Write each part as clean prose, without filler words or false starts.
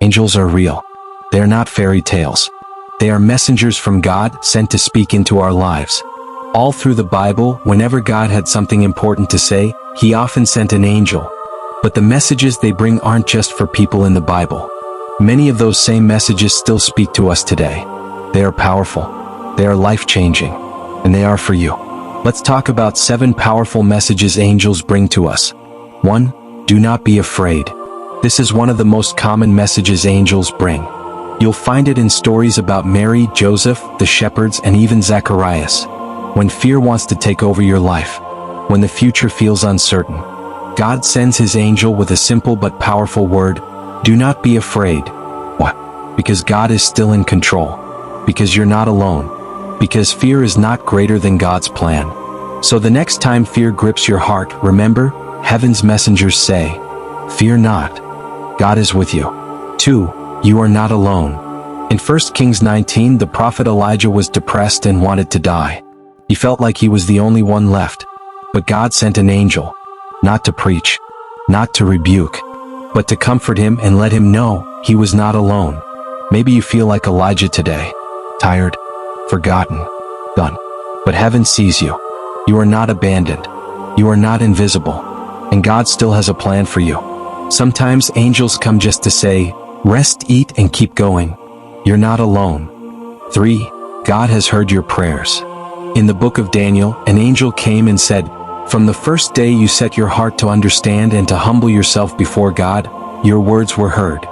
Angels are real. They are not fairy tales. They are messengers from God sent to speak into our lives. All through the Bible, whenever God had something important to say, He often sent an angel. But the messages they bring aren't just for people in the Bible. Many of those same messages still speak to us today. They are powerful. They are life-changing. And they are for you. Let's talk about 7 powerful messages angels bring to us. 1. Do not be afraid. This is one of the most common messages angels bring. You'll find it in stories about Mary, Joseph, the shepherds, and even Zacharias. When fear wants to take over your life, when the future feels uncertain, God sends His angel with a simple but powerful word: do not be afraid. Why? Because God is still in control. Because you're not alone. Because fear is not greater than God's plan. So the next time fear grips your heart, remember, heaven's messengers say, fear not. God is with you. 2. You are not alone. In 1 Kings 19, the prophet Elijah was depressed and wanted to die. He felt like he was the only one left. But God sent an angel, not to preach, not to rebuke, but to comfort him and let him know he was not alone. Maybe you feel like Elijah today, tired, forgotten, done. But heaven sees you. You are not abandoned. You are not invisible. And God still has a plan for you. Sometimes angels come just to say, rest, eat, and keep going. You're not alone. 3. God has heard your prayers. In the book of Daniel, an angel came and said, from the first day you set your heart to understand and to humble yourself before God, your words were heard.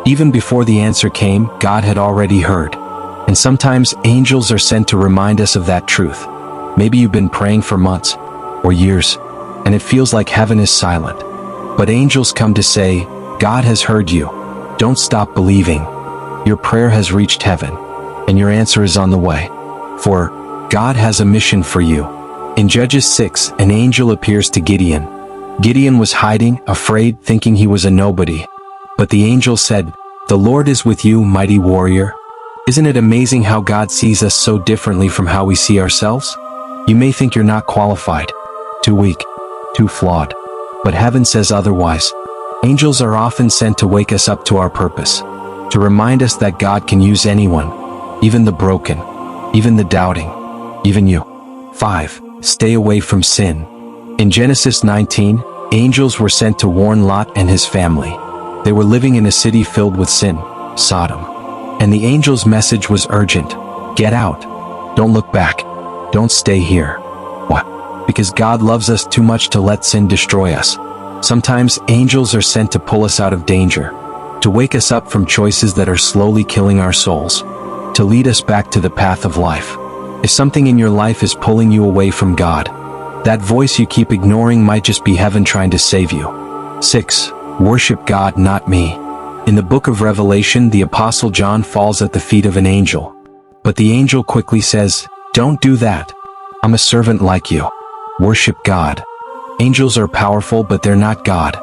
Even before the answer came, God had already heard. And sometimes angels are sent to remind us of that truth. Maybe you've been praying for months or years, and it feels like heaven is silent. But angels come to say, God has heard you. Don't stop believing. Your prayer has reached heaven, and your answer is on the way. For God has a mission for you. In Judges 6, an angel appears to Gideon. Gideon was hiding, afraid, thinking he was a nobody. But the angel said, the Lord is with you, mighty warrior. Isn't it amazing how God sees us so differently from how we see ourselves? You may think you're not qualified, too weak, too flawed. But heaven says otherwise. Angels are often sent to wake us up to our purpose, to remind us that God can use anyone, even the broken, even the doubting, even you. 5. Stay away from sin. In Genesis 19, angels were sent to warn Lot and his family. They were living in a city filled with sin, Sodom. And the angel's message was urgent. Get out. Don't look back. Don't stay here. Why? Because God loves us too much to let sin destroy us. Sometimes angels are sent to pull us out of danger, to wake us up from choices that are slowly killing our souls, to lead us back to the path of life. If something in your life is pulling you away from God, that voice you keep ignoring might just be heaven trying to save you. 6. Worship God, not me. In the book of Revelation, the Apostle John falls at the feet of an angel. But the angel quickly says, don't do that. I'm a servant like you. Worship God. Angels are powerful, but they're not God.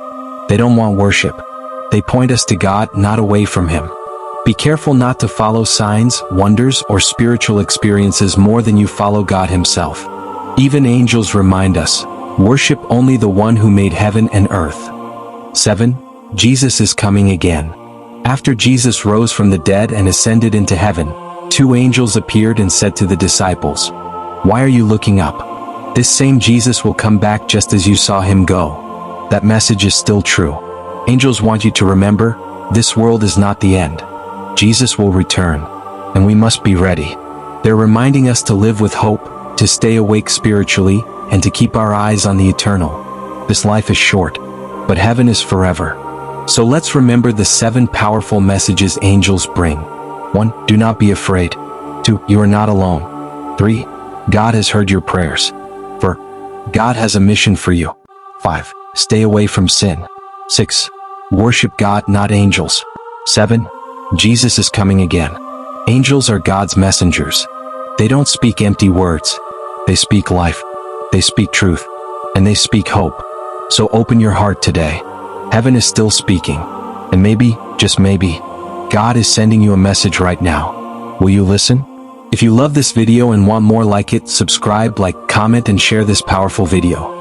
They don't want worship. They point us to God, not away from Him. Be careful not to follow signs, wonders, or spiritual experiences more than you follow God Himself. Even angels remind us, worship only the one who made heaven and earth. 7. Jesus is coming again. After Jesus rose from the dead and ascended into heaven, 2 angels appeared and said to the disciples, why are you looking up? This same Jesus will come back just as you saw Him go. That message is still true. Angels want you to remember, this world is not the end. Jesus will return, and we must be ready. They're reminding us to live with hope, to stay awake spiritually, and to keep our eyes on the eternal. This life is short, but heaven is forever. So let's remember the 7 powerful messages angels bring. 1. Do not be afraid. 2. You are not alone. 3. God has heard your prayers. 4. God has a mission for you. 5. Stay away from sin. 6. Worship God, not angels. 7. Jesus is coming again. Angels are God's messengers. They don't speak empty words. They speak life. They speak truth. And they speak hope. So open your heart today. Heaven is still speaking. And maybe, just maybe, God is sending you a message right now. Will you listen? If you love this video and want more like it, subscribe, like, comment, and share this powerful video.